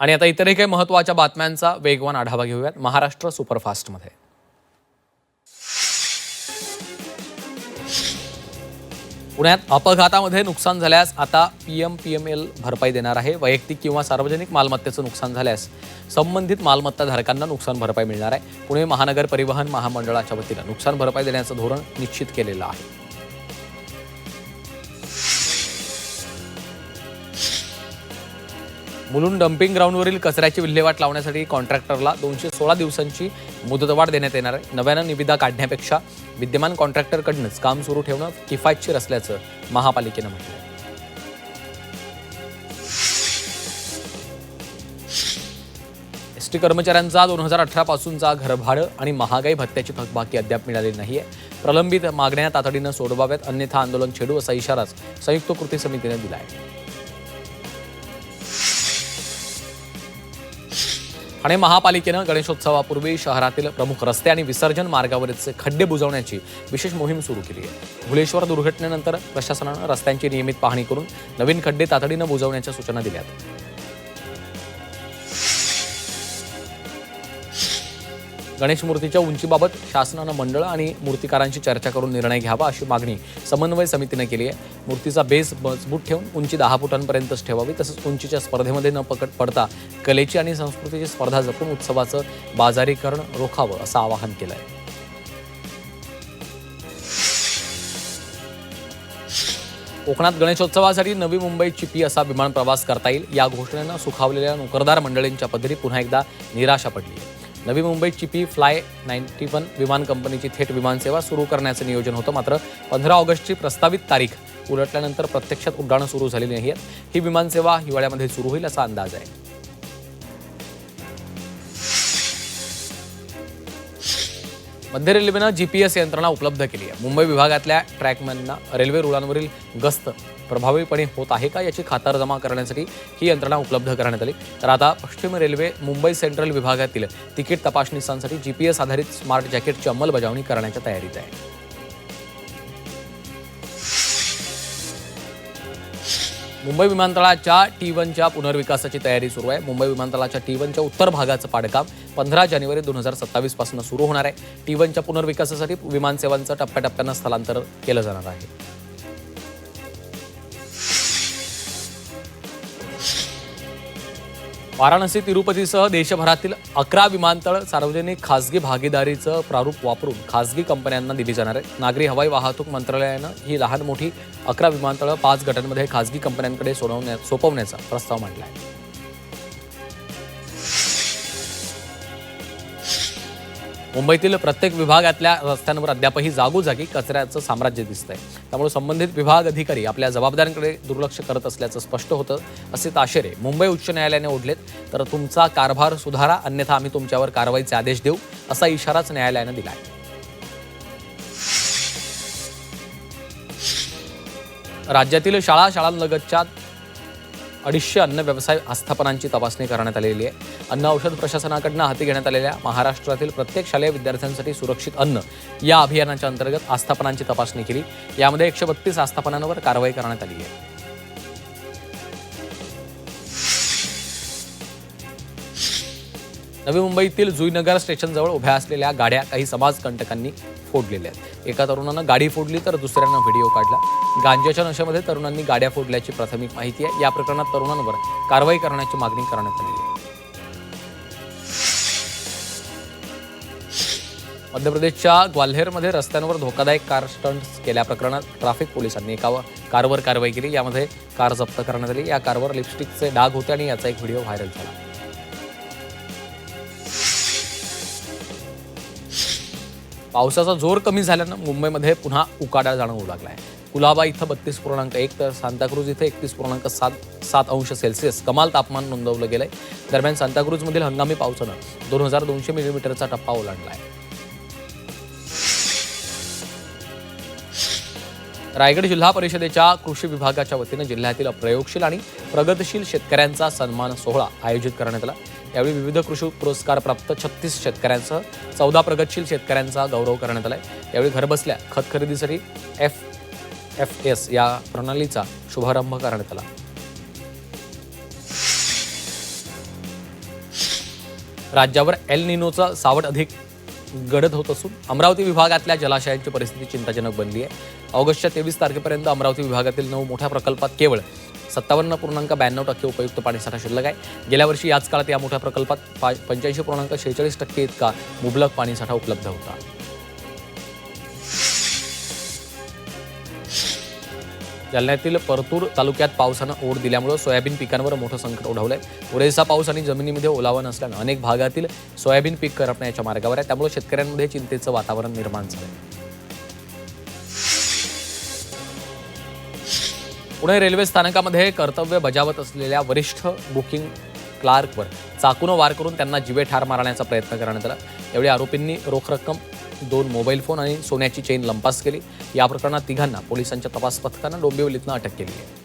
आणि आता इतरही काही महत्त्वाच्या बातम्यांचा वेगवान आढावा घेऊयात महाराष्ट्र सुपरफास्टमध्ये. पुण्यात अपघातामध्ये नुकसान झाल्यास आता पीएमपीएमएल भरपाई देणार आहे. वैयक्तिक किंवा सार्वजनिक मालमत्तेचं नुकसान झाल्यास संबंधित मालमत्ताधारकांना नुकसान भरपाई मिळणार आहे. पुणे महानगर परिवहन महामंडळाच्या वतीनं नुकसान भरपाई देण्याचं धोरण निश्चित केलेलं आहे. मुलुंड डम्पिंग ग्राउंडवरील कचऱ्याची विल्हेवाट लावण्यासाठी कॉन्ट्रॅक्टरला 216 दिवसांची मुदतवाढ देण्यात येणार आहे. नव्यानं निविदा काढण्यापेक्षा विद्यमान कॉन्ट्रॅक्टरकडूनच काम सुरू ठेवणं किफायतशीर असल्याचं महापालिकेनं म्हटलं आहे. एसटी कर्मचाऱ्यांचा 2018 पासूनचा घरभाडं आणि महागाई भत्त्याची थकबाकी अद्याप मिळालेली नाहीये. प्रलंबित मागण्या तातडीनं सोडवाव्यात, अन्यथा आंदोलन छेडू असा इशाराच संयुक्त कृती समितीने दिला आहे. ठाणे महापालिकेनं गणेशोत्सवापूर्वी शहरातील प्रमुख रस्ते आणि विसर्जन मार्गावरचे खड्डे बुजवण्याची विशेष मोहीम सुरू केली आहे. भुलेश्वर दुर्घटनेनंतर प्रशासनानं रस्त्यांची नियमित पाहणी करून नवीन खड्डे तातडीनं बुजवण्याच्या सूचना दिल्यात. गणेश मूर्तीच्या उंचीबाबत शासनानं मंडळ आणि मूर्तिकारांशी चर्चा करून निर्णय घ्यावा अशी मागणी समन्वय समितीनं केली आहे. मूर्तीचा बेस मजबूत ठेवून उंची 10 फुटांपर्यंतच ठेवावी, तसंच उंचीच्या स्पर्धेमध्ये न पडता कलेची आणि संस्कृतीची स्पर्धा जपून उत्सवाचं बाजारीकरण रोखावं असं आवाहन केलं आहे. कोकणात गणेशोत्सवासाठी नवी मुंबई चिपी असा विमान प्रवास करता येईल. या घोषणेनं सुखावलेल्या नोकरदार मंडळींच्या पदरी पुन्हा एकदा निराशा पडली आहे. नवी मुंबई चिपी फ्लाय 91 विमान कंपनीची थेट विमानसेवा सुरू करण्याचं नियोजन होतं. मात्र 15 ऑगस्टची प्रस्तावित तारीख उलटल्यानंतर प्रत्यक्षात उड्डाणं सुरू झालेली नाहीत. ही विमानसेवा हिवाळ्यामध्ये सुरू होईल असा अंदाज आहे. मध्य रेल्वेनं जीपीएस यंत्रणा उपलब्ध केली आहे. मुंबई विभागातल्या ट्रॅकमॅनना रेल्वे रुळांवरील गस्त प्रभावीपणे होत आहे का याची खातरजमा करण्यासाठी ही यंत्रणा उपलब्ध करण्यात आली. तर आता पश्चिम रेल्वे मुंबई सेंट्रल विभागातील तिकीट तपासणीसाठी जीपीएस आधारित स्मार्ट जॅकेटची अंमलबजावणी करण्याच्या तयारीत आहे. मुंबई विमानतळाच्या T1च्या पुनर्विकासाची तयारी सुरू आहे. मुंबई विमानतळाच्या T1च्या उत्तर भागाचं पाडकाम 15 जानेवारी 2027 पासून सुरू होणार आहे. T1च्या पुनर्विकासासाठी विमानसेवांचं टप्प्याटप्प्यानं स्थलांतर केलं जाणार आहे. वाराणसी तिरुपतीसह देशभरातील 11 विमानतळ सार्वजनिक खासगी भागीदारीचं प्रारूप वापरून खासगी कंपन्यांना दिली जाणार आहे. नागरी हवाई वाहतूक मंत्रालयानं ही लहान मोठी 11 विमानतळं 5 गटांमध्ये खासगी कंपन्यांकडे सोपवण्याचा प्रस्ताव मांडला आहे. मुंबईतील प्रत्येक विभागातल्या रस्त्यांवर अद्यापही जागोजागी कचऱ्याचं साम्राज्य दिसतंय. त्यामुळे संबंधित विभाग अधिकारी आपल्या जबाबदाऱ्यांकडे दुर्लक्ष करत असल्याचं स्पष्ट होतं. असे ताशेरे मुंबई उच्च न्यायालयाने ओढलेत. तर तुमचा कारभार सुधारा, अन्यथा आम्ही तुमच्यावर कारवाईचे आदेश देऊ असा इशाराच न्यायालयानं दिला आहे. राज्यातील शाळांलगतच्या 250 अन्न व्यवसाय आस्थापनांची तपासणी करण्यात आलेली आहे. अन्न औषध प्रशासनाकडून हाती घेण्यात आलेल्या महाराष्ट्रातील प्रत्येक शालेय विद्यार्थ्यांसाठी सुरक्षित अन्न या अभियानाच्या अंतर्गत आस्थापनांची तपासणी केली. यामध्ये 132 आस्थापनांवर कारवाई करण्यात आली आहे. नवी मुंबईतील जुईनगर स्टेशनजवळ उभ्या असलेल्या गाड्या काही समाजकंटकांनी फोडलेल्या आहेत. एका तरुणानं गाडी फोडली तर दुसऱ्यानं व्हिडिओ काढला. गांजाच्या नशेमध्ये तरुणांनी गाड्या फोडल्याची प्राथमिक माहिती आहे. या प्रकरणात तरुणांवर कारवाई करण्याची मागणी करण्यात आली आहे. मध्य प्रदेशच्या ग्वाल्हेरमध्ये रस्त्यांवर धोकादायक कार स्टंट्स केल्या प्रकरणात ट्रॅफिक पोलिसांनी एका कारवर कारवाई केली. यामध्ये कार जप्त करण्यात आली. या कारवर लिपस्टिकचे डाग होते आणि याचा एक व्हिडिओ व्हायरल झाला. पावसाचा जोर कमी झाल्यानं मुंबईमध्ये पुन्हा उकाडा जाणवू लागला आहे. कुलाबा इथं 32.1 तर सांताक्रूज इथं 31.7 अंश सेल्सिअस कमाल तापमान नोंदवलं गेलंय. दरम्यान सांताक्रूजमधील हंगामी पावसानं 2200 मिलीमीटरचा टप्पा ओलांडला आहे. रायगड जिल्हा परिषदेच्या कृषी विभागाच्या वतीनं जिल्ह्यातील प्रयोगशील आणि प्रगतशील शेतकऱ्यांचा सन्मान सोहळा आयोजित करण्यात आला. यावेळी विविध कृषी पुरस्कार प्राप्त 36 शेतकऱ्यांसह 14 प्रगतशील शेतकऱ्यांचा गौरव करण्यात आला. यावेळी घरबसल्या खत खरेदीसाठी FFS या प्रणालीचा शुभारंभ करण्यात आला. राज्यावर एल निनोचा सावट अधिक गडद होत असून अमरावती विभागातल्या जलाशयांची परिस्थिती चिंताजनक बनली आहे. ऑगस्टच्या 23 तारखेपर्यंत अमरावती विभागातील 9 मोठ्या प्रकल्पात केवळ 57.92% उपयुक्त पाणीसाठा शिल्लक आहे. गेल्या वर्षी याच काळात या मोठ्या प्रकल्पात 85.46% इतका मुबलक पाणीसाठा उपलब्ध होता. जालन्यातील परतूर तालुक्यात पावसानं ओढ दिल्यामुळे सोयाबीन पिकांवर मोठं संकट ओढवलंय. पुरेसा पाऊस आणि जमिनीमध्ये ओलावा नसल्यानं अनेक भागातील सोयाबीन पीक करपण्याच्या मार्गावर आहे. त्यामुळे शेतकऱ्यांमध्ये चिंतेचं वातावरण निर्माण झालंय. पुणे रेल्वे स्थानकामध्ये कर्तव्य बजावत असलेल्या वरिष्ठ बुकिंग क्लार्कवर चाकूनं वार करून त्यांना जीवे ठार मारण्याचा प्रयत्न करण्यात आला. यावेळी आरोपींनी रोख रक्कम, 2 मोबाईल फोन आणि सोन्याची चेन लंपास केली. या प्रकरणात तिघांना पोलिसांच्या तपास पथकानं डोंबिवलीतनं अटक केली आहे.